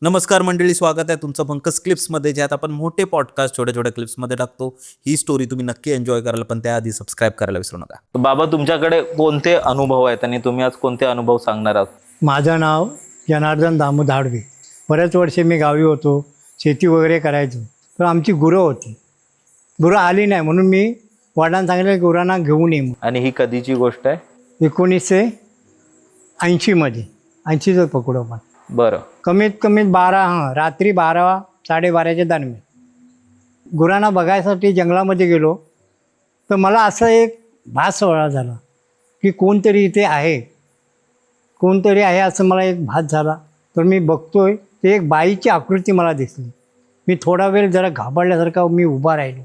नमस्कार मंडळी, स्वागत आहे तुमचं पंकज क्लिप्समध्ये, ज्यात आपण मोठे पॉडकास्ट छोट्या छोट्या क्लिप्समध्ये टाकतो. ही स्टोरी तुम्ही नक्की एन्जॉय कराल, पण त्याआधी सबस्क्राईब करायला विसरू नका. बाबा, तुमच्याकडे कोणते अनुभव आहेत आणि तुम्ही आज कोणते अनुभव सांगणार आहात? माझं नाव जनार्दन दामू धाडवे. बऱ्याच वर्षे मी गावी होतो, शेती वगैरे करायचो. तर आमची गुरं होती. गुरं आली नाही म्हणून मी वडिलांना सांगितलं गुरांना घेऊन ये. आणि ही कधीची गोष्ट आहे? 1980मध्ये 80चं पकडू आपण. बरं. कमीत कमी रात्री 12 साडेबाराच्या दरम्यान गुरांना बघायसाठी जंगलामध्ये गेलो. तर मला असं एक भास झाला की कोणतरी इथे आहे, कोणतरी आहे असं मला एक भास झाला. तर मी बघतोय ते एक बाईची आकृती मला दिसली. मी थोडा वेळ जरा घाबरल्यासारखा मी उभा राहिलो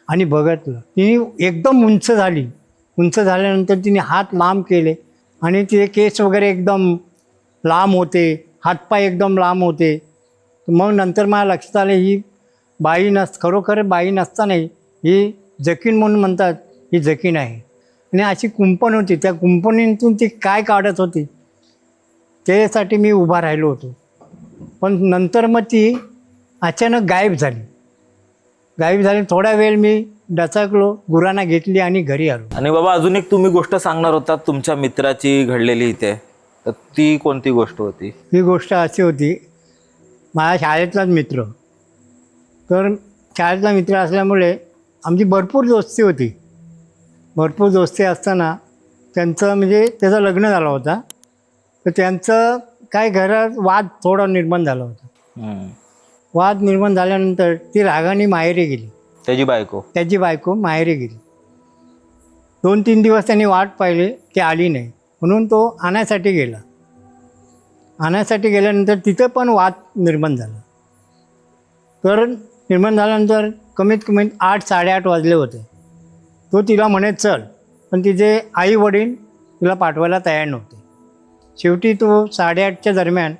आणि बघितलं. तिने एकदम उंच झाली. उंच झाल्यानंतर तिने हात लांब केले आणि तिचे केस वगैरे एकदम लांब होते, हातपाय एकदम लांब होते. मग नंतर मला लक्षात आलं ही बाई खरोखर बाई नसताना ही जखीन म्हणून म्हणतात, ही जखीन आहे. आणि अशी कुंपण होती, त्या कुंपणीतून ती काय काढत होती त्यासाठी मी उभा राहिलो होतो. पण नंतर मग ती अचानक गायब झाली. थोडा वेळ मी डचकलो, गुरांना घेतली आणि घरी आलो. आणि बाबा, अजून एक तुम्ही गोष्ट सांगणार होता तुमच्या मित्राची घडलेली इथे, तर ती कोणती गोष्ट होती? ही गोष्ट अशी होती, माझ्या शाळेतलाच मित्र. तर शाळेतला मित्र असल्यामुळे आमची भरपूर दोस्ती होती. भरपूर दोस्ती असताना त्याचं लग्न झालं होतं. तर त्यांचं काय घरात वाद थोडा निर्माण झाला होता. वाद निर्माण झाल्यानंतर ती रागाने माहेरी गेली. त्याची बायको माहेरी गेली. 2-3 दिवस त्यांनी वाट पाहिली, ती आली नाही. म्हणून तो आणायसाठी गेला. आणायसाठी गेल्यानंतर तिथं पण वाद निर्माण झाला. तर निर्माण झाल्यानंतर कमीत कमी 8-8:30 वाजले होते. तो तिला म्हणे चल, पण तिचे आई वडील तिला पाठवायला तयार नव्हते. शेवटी तो 8:30च्या दरम्यान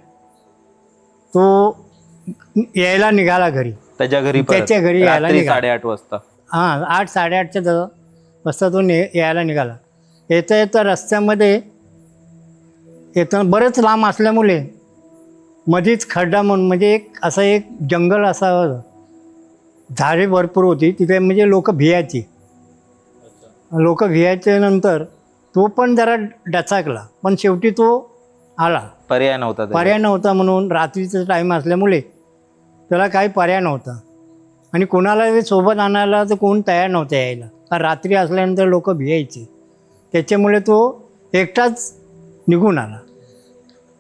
तो यायला निघाला घरी. त्याच्या घरी यायला निघाला 8:30 वाजता. 8-8:30च्या वाजता तो यायला निघाला. येता रस्त्यामध्ये येताना बरंच लांब असल्यामुळे मध्येच खड्डा म्हणून म्हणजे एक जंगल असावं, झाडे भरपूर होती तिथे, म्हणजे लोक भियायची. नंतर तो पण जरा डचाकला, पण शेवटी तो आला. पर्याय नव्हता म्हणून रात्रीचा टाईम असल्यामुळे त्याला काही पर्याय नव्हता. आणि कोणाला सोबत आणायला तर कोण तयार नव्हतं यायला, कारण रात्री असल्यानंतर लोक भियायची. त्याच्यामुळे तो एकटाच निघून आला.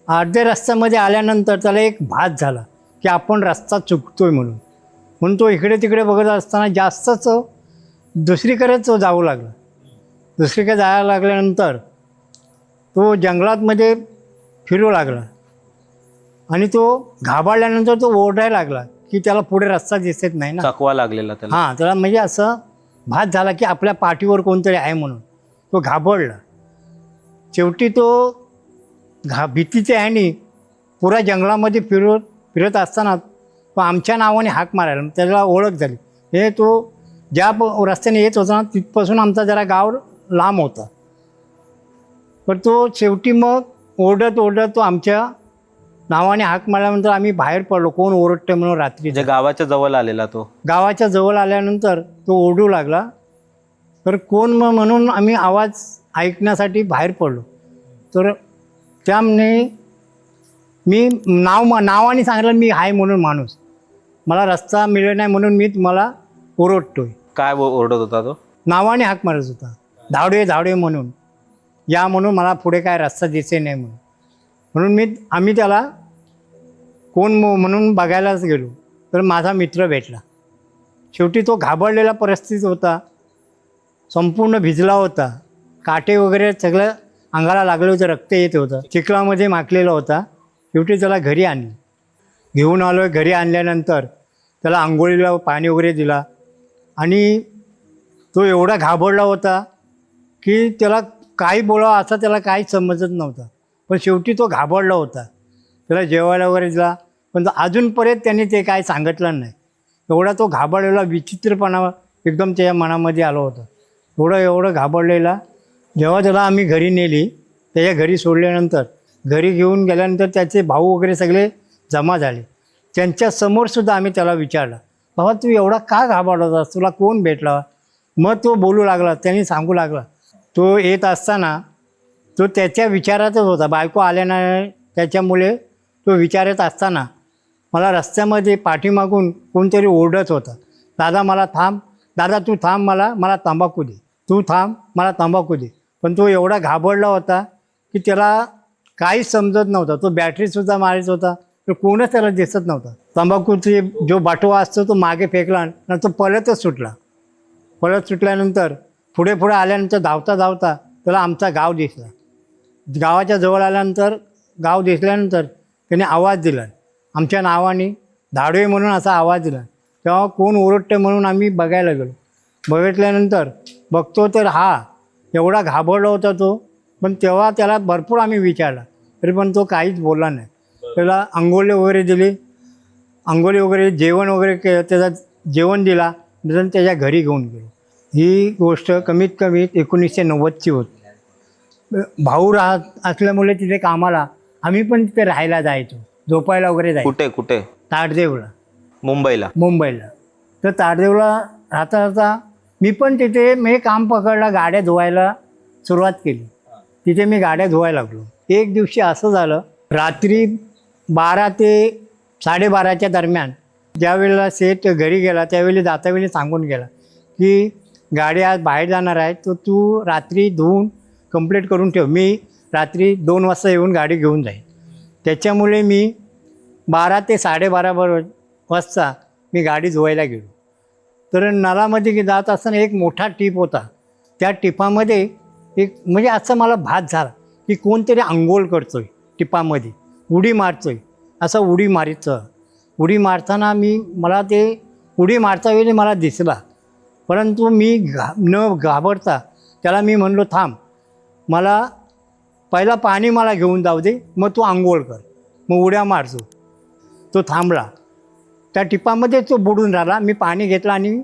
अर्ध्या रस्त्यामध्ये आल्यानंतर त्याला एक भास झाला की आपण रस्ता चुकतोय म्हणून तो इकडे तिकडे बघत असताना जास्तच दुसरीकडेच तो जाऊ लागला. दुसरीकडे जायला लागल्यानंतर तो जंगलातमध्ये फिरू लागला आणि तो घाबरल्यानंतर तो ओरडायला लागला की त्याला पुढे रस्ता दिसत नाही ना. चकवा लागलेला त्याला. त्याला म्हणजे असं भास झाला की आपल्या पाठीवर कोणतरी आहे म्हणून तो घाबरला. शेवटी तो भीतीच्या ह्यानी पुऱ्या जंगलामध्ये फिरत असताना तो आमच्या नावाने हाक मारायला, त्याला ओळख झाली. हे तो ज्या रस्त्याने येत होता ना तिथपासून आमचा जरा गाव लांब होता. पण तो शेवटी मग ओरडत तो आमच्या नावाने हाक मारल्यानंतर आम्ही बाहेर पडलो, कोण ओरडते म्हणून. रात्री गावाच्या जवळ आलेला तो. गावाच्या जवळ आल्यानंतर तो ओरडू लागला. तर कोण म्हणून आम्ही आवाज ऐकण्यासाठी बाहेर पडलो. तर त्यामुळे मी नावाने सांगितलं मी आहे म्हणून माणूस, मला रस्ता मिळत नाही म्हणून मी तुम्हाला ओरडतोय. काय ओरडत होता तो? नावाने हाक मारत होता, धावडे म्हणून, या म्हणून, मला पुढे काय रस्ता दिसे नाही म्हणून आम्ही त्याला कोण म्हणून बघायलाच गेलो. तर माझा मित्र भेटला. शेवटी तो घाबरलेला परिस्थितीत होता, संपूर्ण भिजला होता, काटे वगैरे सगळं अंगाला लागलं होतं, रक्त येत होतं, चिखलामध्ये माखलेला होता. शेवटी त्याला घरी घेऊन आलो. घरी आणल्यानंतर त्याला आंघोळीला पाणी वगैरे दिला आणि तो एवढा घाबरला होता की त्याला काही बोलावं असं त्याला काही समजत नव्हतं. पण शेवटी तो घाबरला होता. त्याला जेवायला वगैरे दिला, पण अजूनपर्यंत त्यांनी ते काय सांगितलं नाही. एवढा तो घाबरलेला, विचित्रपणा एकदम त्याच्या मनामध्ये आलं होतं. एवढं घाबरलेला. जेव्हा त्याला आम्ही घरी नेली, त्याच्या घरी सोडल्यानंतर घरी घेऊन गेल्यानंतर त्याचे भाऊ वगैरे सगळे जमा झाले. त्यांच्या समोरसुद्धा आम्ही त्याला विचारलं, बाबा तू एवढा का घाबरला होतास, तुला कोण भेटला? मग तो बोलू लागला, त्यांनी सांगू लागला. तो येत असताना तो त्याच्या विचारातच होता, बायको आल्या नाही त्याच्यामुळे तो विचारत असताना मला रस्त्यामध्ये पाठीमागून कोणतरी ओरडत होता, दादा मला थांब, दादा तू थांब, मला तंबाखू दे, तू थांब, मला तंबाखू दे. पण तो एवढा घाबरला होता की त्याला काहीच समजत नव्हतं. तो बॅटरीसुद्धा मारत होता, तर कोणच त्याला दिसत नव्हतं. तंबाखूची जो बाटवा असतो तो मागे फेकला आणि तो पळतच सुटला. पळत सुटल्यानंतर पुढे आल्यानंतर धावता धावता त्याला आमचा गाव दिसला. गावाच्या जवळ आल्यानंतर गाव दिसल्यानंतर त्याने आवाज दिला, आमच्या नावाने धाडवे म्हणून असा आवाज दिला. तेव्हा कोण ओरडते म्हणून आम्ही बघायला गेलो. बघितल्यानंतर बघतो तर हा एवढा घाबरला होता तो. पण तेव्हा त्याला भरपूर आम्ही विचारला, तरी पण तो काहीच बोलला नाही. त्याला अंघोळी वगैरे दिली, अंघोळी वगैरे जेवण वगैरे त्याचा जेवण दिला, नंतर त्याच्या घरी घेऊन गेलो. ही गोष्ट कमीत कमी 1990ची होती. भाऊ राहत असल्यामुळे तिथे कामाला आम्ही पण तिथे राहायला जायचो, झोपायला वगैरे जायचो. कुठे ताडदेवला, मुंबईला. तर ताडदेवला राहता राहता मी पण तिथे मी काम पकडलं, गाड्या धुवायला सुरुवात केली. तिथे मी गाड्या धुवायला लागलो. एक दिवशी असं झालं, रात्री 12 ते 12:30च्या दरम्यान ज्यावेळेला सेठ घरी गेला त्यावेळी जातावेळी सांगून गेला की गाडी आज बाहेर जाणार आहे, तर तू रात्री धुवून कंप्लीट करून ठेव, मी रात्री 2 वाजता येऊन गाडी घेऊन जाईन. त्याच्यामुळे मी 12 ते 12:30 वाजता मी गाडी धुवायला गेलो. तर नळामध्ये जात असताना एक मोठा टीप होता. त्या टिपामध्ये एक म्हणजे असं मला भास झाला की कोणतरी अंघोळ करतो आहे टिपामध्ये, उडी मारतो आहे, असं उडी मारताना मला ते उडी मारता वेळी मला दिसला. परंतु मी न घाबरता त्याला मी म्हणलो, थांब, मला पहिला पाणी मला घेऊन जाऊ दे, मग तू अंघोळ कर, मग उड्या मारतो. तो थांबला, त्या टिपामध्ये तो बुडून राहिला. मी पाणी घेतलं आणि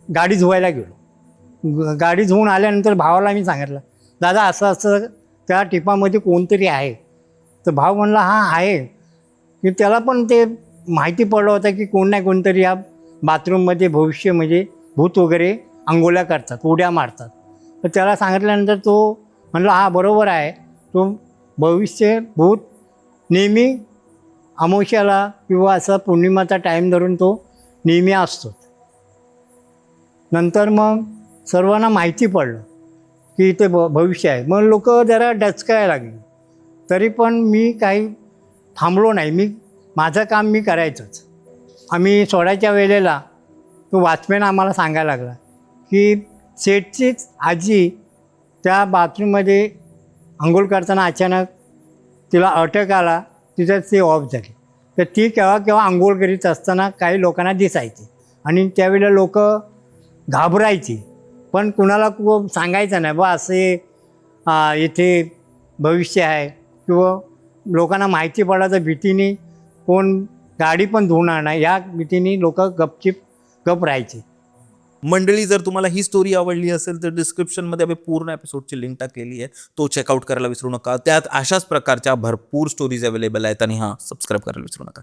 गाडी धुवायला गेलो. गाडी धुवून आल्यानंतर भावाला मी सांगितलं, दादा असं त्या टिपामध्ये कोणतरी आहे. तर भाव म्हणला, हां आहे. की त्याला पण ते माहिती पडलं होतं की कोण नाही कोणतरी या बाथरूममध्ये भविष्य म्हणजे भूत वगैरे अंघोळ्या करतात, उड्या मारतात. तर त्याला सांगितल्यानंतर तो म्हणला, हा बरोबर आहे, तो भविष्य भूत नेहमी अमावस्याला किंवा असा पौर्णिमाचा टाईम धरून तो नेहमी असतो. नंतर मग सर्वांना माहिती पडलं की इथे भविष्य आहे. मग लोक जरा डचकायला लागली. तरी पण मी काही थांबलो नाही, माझं काम मी करायचंच. आम्ही सोडायच्या वेळेला तो वॉचमॅन आम्हाला सांगायला लागला की सेठचीच आजी त्या बाथरूममध्ये अंघोळ करताना अचानक तिला अटक आला, तिचं ते ऑफ झाली. तर ती केव्हा अंघोळ करीत असताना काही लोकांना दिसायची आणि त्यावेळेला लोक घाबरायची, पण कुणाला सांगायचं नाही बा असे इथे भविष्य आहे, किंवा लोकांना माहिती पडायचं भीतीने कोण गाडी पण धुवणार नाही, या भीतीने लोक गप राहायचे. मंडळी, जर तुम्हाला ही स्टोरी आवडली असेल तर डिस्क्रिप्शनमध्ये आम्ही पूर्ण एपिसोडची लिंक टाकलेली आहे, तो चेकआउट करायला विसरू नका. त्यात अशाच प्रकारच्या भरपूर स्टोरीज अवेलेबल आहेत आणि हां, सबस्क्राईब करायला विसरू नका.